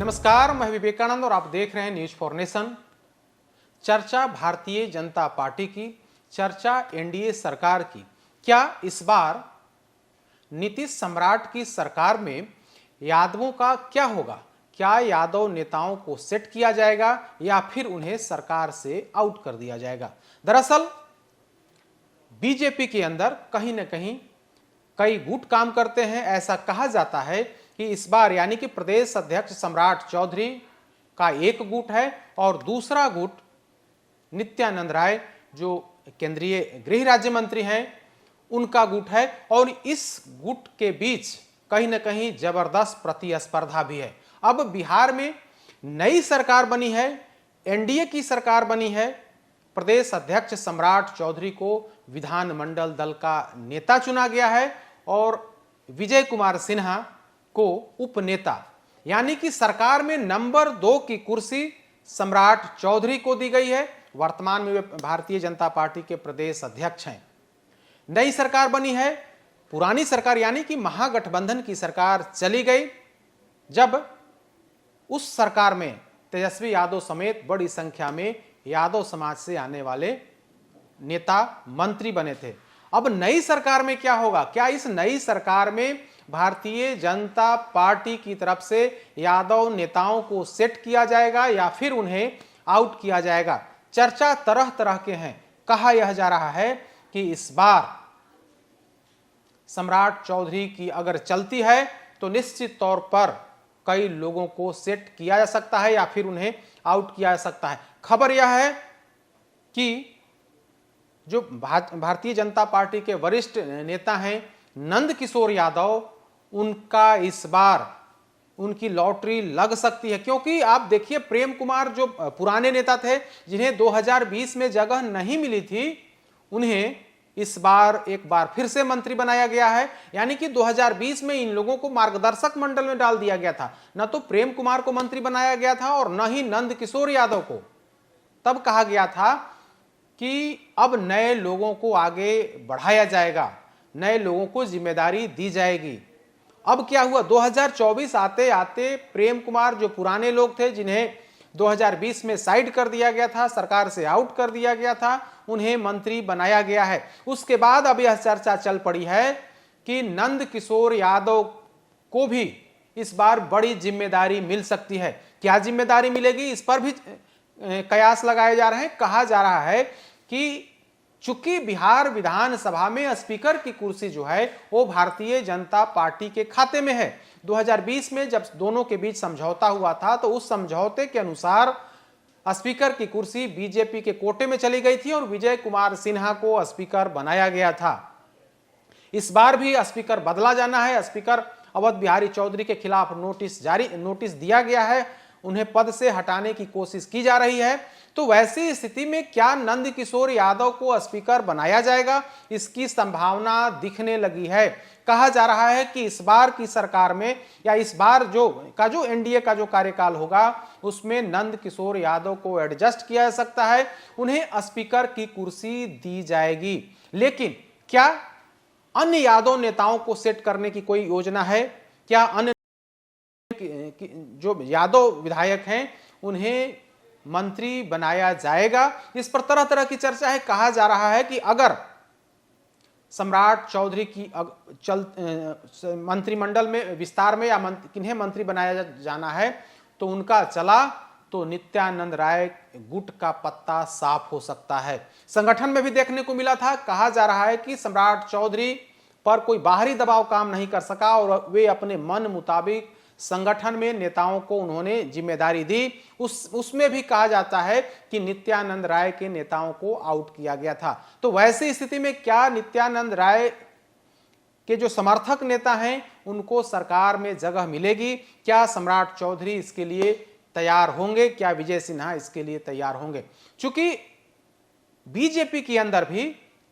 नमस्कार, मैं विवेकानंद और आप देख रहे हैं न्यूज फॉर नेशन। चर्चा भारतीय जनता पार्टी की, चर्चा एनडीए सरकार की। क्या इस बार नीतीश सम्राट की सरकार में यादवों का क्या होगा? क्या यादव नेताओं को सेट किया जाएगा या फिर उन्हें सरकार से आउट कर दिया जाएगा? दरअसल बीजेपी के अंदर कहीं ना कहीं कई गुट काम करते हैं। ऐसा कहा जाता है कि इस बार यानी कि प्रदेश अध्यक्ष सम्राट चौधरी का एक गुट है और दूसरा गुट नित्यानंद राय जो केंद्रीय गृह राज्य मंत्री हैं उनका गुट है। और इस गुट के बीच कहीं ना कहीं जबरदस्त प्रतिस्पर्धा भी है। अब बिहार में नई सरकार बनी है, एनडीए की सरकार बनी है। प्रदेश अध्यक्ष सम्राट चौधरी को विधानमंडल दल का नेता चुना गया है और विजय कुमार सिन्हा को उपनेता, यानी कि सरकार में नंबर 2 की कुर्सी सम्राट चौधरी को दी गई है। वर्तमान में वे भारतीय जनता पार्टी के प्रदेश अध्यक्ष हैं। नई सरकार बनी है। पुरानी सरकार यानी कि महागठबंधन की सरकार चली गई जब उस सरकार में तेजस्वी यादव समेत बड़ी संख्या में यादव समाज से आने वाले नेता मंत्री बने थे। अब नई सरकार में क्या होगा? क्या इस नई सरकार में भारतीय जनता पार्टी की तरफ से यादव नेताओं को सेट किया जाएगा या फिर उन्हें आउट किया जाएगा? चर्चा तरह तरह के हैं। कहा यह जा रहा है कि इस बार सम्राट चौधरी की अगर चलती है तो निश्चित तौर पर कई लोगों को सेट किया जा सकता है या फिर उन्हें आउट किया जा सकता है। खबर यह है कि जो भारतीय जनता पार्टी के वरिष्ठ नेता हैं नंद किशोर यादव, उनका इस बार उनकी लॉटरी लग सकती है। क्योंकि आप देखिए प्रेम कुमार जो पुराने नेता थे जिन्हें 2020 में जगह नहीं मिली थी, उन्हें इस बार एक बार फिर से मंत्री बनाया गया है। यानी कि 2020 में इन लोगों को मार्गदर्शक मंडल में डाल दिया गया था। न तो प्रेम कुमार को मंत्री बनाया गया था और न ही नंद किशोर यादव को। तब कहा गया था कि अब नए लोगों को आगे बढ़ाया जाएगा, नए लोगों को जिम्मेदारी दी जाएगी। अब क्या हुआ? 2024 आते आते प्रेम कुमार जो पुराने लोग थे जिन्हें 2020 में साइड कर दिया गया था, सरकार से आउट कर दिया गया था, उन्हें मंत्री बनाया गया है। उसके बाद अब यह चर्चा चल पड़ी है कि नंद किशोर यादव को भी इस बार बड़ी जिम्मेदारी मिल सकती है। क्या जिम्मेदारी मिलेगी, इस पर भी कयास लगाए जा रहे हैं। कहा जा रहा है कि चूंकि बिहार विधानसभा में स्पीकर की कुर्सी जो है वो भारतीय जनता पार्टी के खाते में है। 2020 में जब दोनों के बीच समझौता हुआ था तो उस समझौते के अनुसार स्पीकर की कुर्सी बीजेपी के कोटे में चली गई थी और विजय कुमार सिन्हा को स्पीकर बनाया गया था। इस बार भी स्पीकर बदला जाना है। स्पीकर अवध बिहारी चौधरी के खिलाफ नोटिस दिया गया है, उन्हें पद से हटाने की कोशिश की जा रही है। तो वैसी स्थिति में क्या नंद किशोर यादव को स्पीकर बनाया जाएगा, इसकी संभावना दिखने लगी है। कहा जा रहा है कि इस बार की सरकार में या इस बार जो एनडीए का जो कार्यकाल होगा उसमें नंद किशोर यादव को एडजस्ट किया जा सकता है, उन्हें स्पीकर की कुर्सी दी जाएगी। लेकिन क्या अन्य यादव नेताओं को सेट करने की कोई योजना है? क्या अन्य जो यादव विधायक हैं उन्हें मंत्री बनाया जाएगा? इस पर तरह तरह की चर्चा है। कहा जा रहा है कि अगर सम्राट चौधरी की मंत्रिमंडल में विस्तार में या किन्हें मंत्री बनाया जाना है तो उनका चला तो नित्यानंद राय गुट का पत्ता साफ हो सकता है। संगठन में भी देखने को मिला था। कहा जा रहा है कि सम्राट चौधरी पर कोई बाहरी दबाव काम नहीं कर सका और वे अपने मन मुताबिक संगठन में नेताओं को उन्होंने जिम्मेदारी दी। उसमें भी कहा जाता है कि नित्यानंद राय के नेताओं को आउट किया गया था। तो वैसी स्थिति में क्या नित्यानंद राय के जो समर्थक नेता हैं उनको सरकार में जगह मिलेगी? क्या सम्राट चौधरी इसके लिए तैयार होंगे? क्या विजय सिन्हा इसके लिए तैयार होंगे? चूंकि बीजेपी के अंदर भी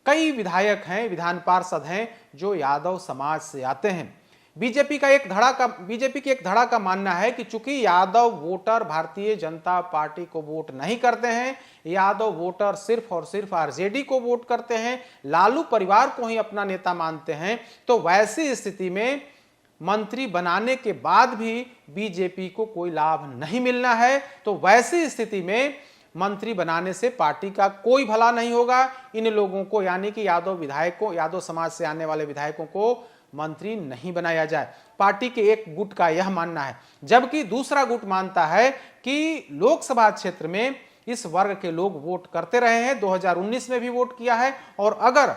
कई विधायक हैं, विधान पार्षद हैं जो यादव समाज से आते हैं। बीजेपी की एक धड़ा का मानना है कि चूंकि यादव वोटर भारतीय जनता पार्टी को वोट नहीं करते हैं, यादव वोटर सिर्फ और सिर्फ आरजेडी को वोट करते हैं, लालू परिवार को ही अपना नेता मानते हैं, तो वैसी स्थिति में मंत्री बनाने के बाद भी बीजेपी को कोई लाभ नहीं मिलना है, तो वैसी स्थिति में मंत्री बनाने से पार्टी का कोई भला नहीं होगा। इन लोगों को, यानी कि यादव विधायकों, यादव समाज से आने वाले विधायकों को मंत्री नहीं बनाया जाए। पार्टी के एक गुट का यह मानना है, जबकि दूसरा गुट मानता है कि लोकसभा क्षेत्र में इस वर्ग के लोग वोट करते रहे हैं, 2019 में भी वोट किया है, और अगर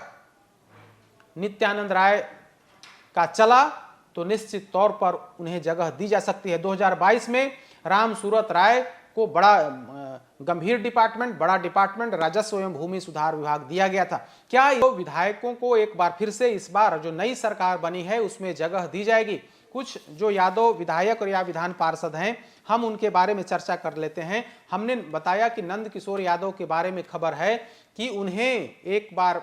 नित्यानंद राय का चला तो निश्चित तौर पर उन्हें जगह दी जा सकती है। 2022 में राम सूरत राय को बड़ा गंभीर डिपार्टमेंट, बड़ा डिपार्टमेंट राजस्व एवं भूमि सुधार विभाग दिया गया था। क्या विधायकों को एक बार फिर से इस बार जो नई सरकार बनी है उसमें जगह दी जाएगी? कुछ जो यादव विधायक और या विधान पार्षद हैं, हम उनके बारे में चर्चा कर लेते हैं। हमने बताया कि नंद किशोर यादव के बारे में खबर है कि उन्हें एक बार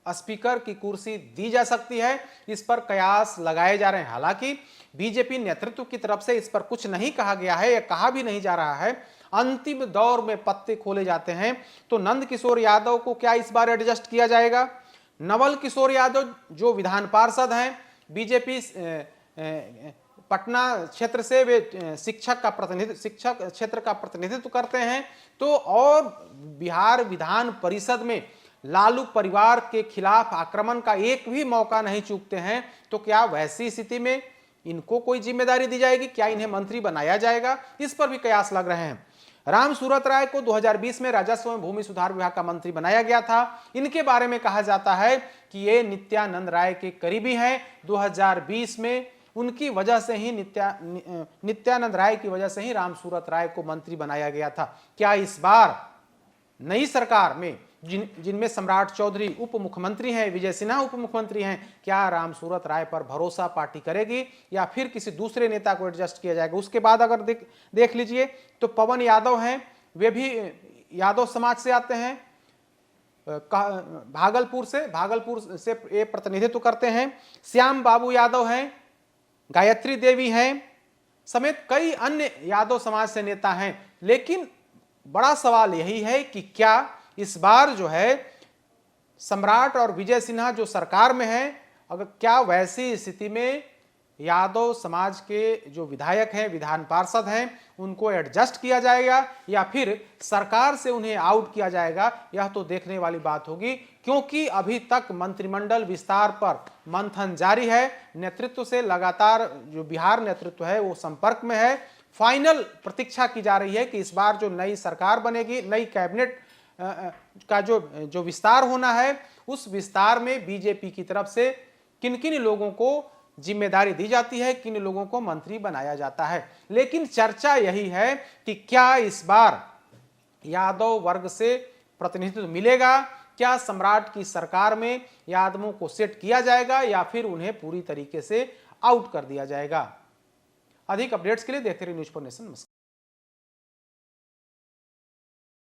स्पीकर की कुर्सी दी जा सकती है, इस पर कयास लगाए जा रहे हैं। हालांकि बीजेपी नेतृत्व की तरफ से इस पर कुछ नहीं कहा गया है या कहा भी नहीं जा रहा है। अंतिम दौर में पत्ते खोले जाते हैं, तो नंद किशोर यादव को क्या इस बार एडजस्ट किया जाएगा? नवल किशोर यादव जो विधान पार्षद हैं, बीजेपी पटना क्षेत्र से, वे शिक्षक क्षेत्र का प्रतिनिधित्व करते हैं, तो और बिहार विधान परिषद में लालू परिवार के खिलाफ आक्रमण का एक भी मौका नहीं चूकते हैं, तो क्या वैसी स्थिति में इनको कोई जिम्मेदारी दी जाएगी? क्या इन्हें मंत्री बनाया जाएगा? इस पर भी कयास लग रहे हैं। राम सूरत राय को 2020 में राजस्व एवं भूमि सुधार विभाग का मंत्री बनाया गया था। इनके बारे में कहा जाता है कि ये नित्यानंद राय के करीबी हैं। 2020 में उनकी वजह से ही नित्यानंद राय की वजह से ही राम सूरत राय को मंत्री बनाया गया था। क्या इस बार नई सरकार में जिनमें सम्राट चौधरी उप मुख्यमंत्री हैं, विजय सिन्हा उप मुख्यमंत्री हैं, क्या राम सूरत राय पर भरोसा पार्टी करेगी या फिर किसी दूसरे नेता को एडजस्ट किया जाएगा? उसके बाद अगर देख लीजिए तो पवन यादव हैं, वे भी यादव समाज से आते हैं, भागलपुर से ये प्रतिनिधित्व करते हैं। श्याम बाबू यादव हैं, गायत्री देवी हैं, समेत कई अन्य यादव समाज से नेता हैं। लेकिन बड़ा सवाल यही है कि क्या इस बार जो है सम्राट और विजय सिन्हा जो सरकार में है, अगर क्या वैसी स्थिति में यादव समाज के जो विधायक हैं, विधान पार्षद हैं, उनको एडजस्ट किया जाएगा या फिर सरकार से उन्हें आउट किया जाएगा? यह तो देखने वाली बात होगी, क्योंकि अभी तक मंत्रिमंडल विस्तार पर मंथन जारी है। नेतृत्व से लगातार जो बिहार नेतृत्व है वो संपर्क में है। फाइनल प्रतीक्षा की जा रही है कि इस बार जो नई सरकार बनेगी, नई कैबिनेट का जो विस्तार होना है, उस विस्तार में बीजेपी की तरफ से किन किन लोगों को जिम्मेदारी दी जाती है, किन लोगों को मंत्री बनाया जाता है। लेकिन चर्चा यही है कि क्या इस बार यादव वर्ग से प्रतिनिधित्व मिलेगा? क्या सम्राट की सरकार में यादवों को सेट किया जाएगा या फिर उन्हें पूरी तरीके से आउट कर दिया जाएगा? अधिक अपडेट्स के लिए देखते रहिए न्यूज़4 नेशन।